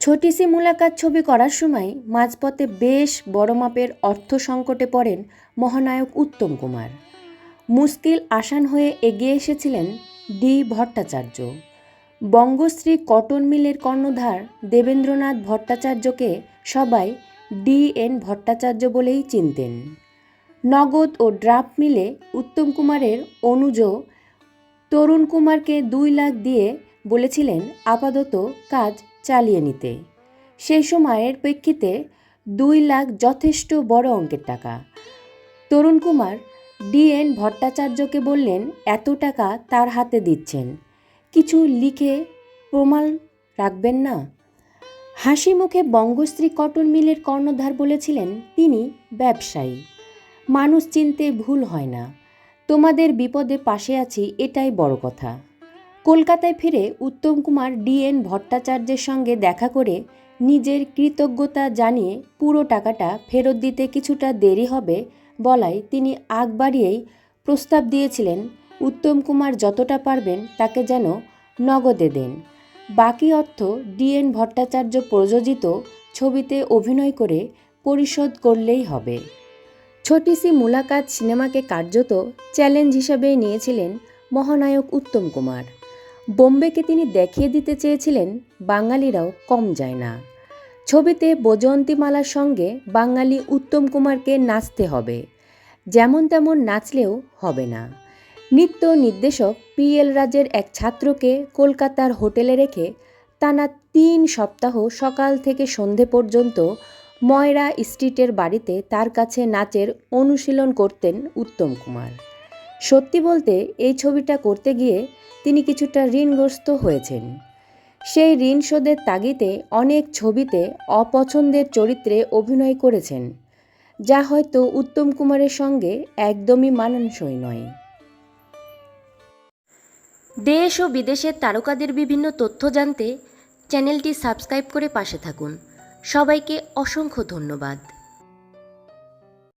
ছোটি C মুলাকাত ছবি করার সময় মাঝপথে বেশ বড় মাপের অর্থ সংকটে পড়েন মহানায়ক উত্তম কুমার। মুশকিল আসান হয়ে এগিয়ে এসেছিলেন ডি ভট্টাচার্য। বঙ্গশ্রী কটন মিলের কর্ণধার দেবেন্দ্রনাথ ভট্টাচার্যকে সবাই DN ভট্টাচার্য বলেই চিনতেন। নগদ ও ড্রাফট মিলে উত্তম কুমারের অনুজ তরুণ কুমারকে 2 লাখ দিয়ে বলেছিলেন আপাতত কাজ চালিয়ে নিতে। সেই সময়ের প্রেক্ষিতে 2 লাখ যথেষ্ট বড় অঙ্কের টাকা। তরুণ কুমার DN ভট্টাচার্যকে বললেন এত টাকা তার হাতে দিচ্ছেন, কিছু লিখে প্রমাণ রাখবেন না? হাসি মুখে বঙ্গশ্রী কটন মিলের কর্ণধার বলেছিলেন তিনি ব্যবসায়ী, মানুষ চিনতে ভুল হয় না, তোমাদের বিপদে পাশে আছি এটাই বড় কথা। কলকাতায় ফিরে উত্তম কুমার DN ভট্টাচার্যের সঙ্গে দেখা করে নিজের কৃতজ্ঞতা জানিয়ে পুরো টাকাটা ফেরত দিতে কিছুটা দেরি হবে বলায় তিনি আগ বাড়িয়েই প্রস্তাব দিয়েছিলেন উত্তম কুমার যতটা পারবেন তাকে যেন নগদে দেন, বাকি অর্থ DN ভট্টাচার্য প্রযোজিত ছবিতে অভিনয় করে পরিশোধ করলেই হবে। ছোটি সি মুলাকাত সিনেমাকে কার্যত চ্যালেঞ্জ হিসাবে নিয়েছিলেন মহানায়ক উত্তম কুমার। বোম্বেকে তিনি দেখিয়ে দিতে চেয়েছিলেন বাঙালিরাও কম যায় না। ছবিতে বৈজয়ন্তীমালার সঙ্গে বাঙালি উত্তম কুমারকে নাচতে হবে, যেমন তেমন নাচলেও হবে না। নৃত্য নির্দেশক PL রাজের এক ছাত্রকে কলকাতার হোটেলে রেখে টানা 3 সপ্তাহ সকাল থেকে সন্ধে পর্যন্ত ময়রা স্ট্রিটের বাড়িতে তার কাছে নাচের অনুশীলন করতেন উত্তম কুমার। সত্যি বলতে এই ছবিটা করতে গিয়ে তিনি কিছুটা ঋণগ্রস্ত হয়েছেন। সেই ঋণ শোধের তাগিদে অনেক ছবিতে অপছন্দের চরিত্রে অভিনয় করেছেন, যা হয়তো উত্তম কুমারের সঙ্গে একদমই মানানসই নয়। দেশ ও বিদেশের তারকাদের বিভিন্ন তথ্য জানতে চ্যানেলটি সাবস্ক্রাইব করে পাশে থাকুন। সবাইকে অসংখ্য ধন্যবাদ।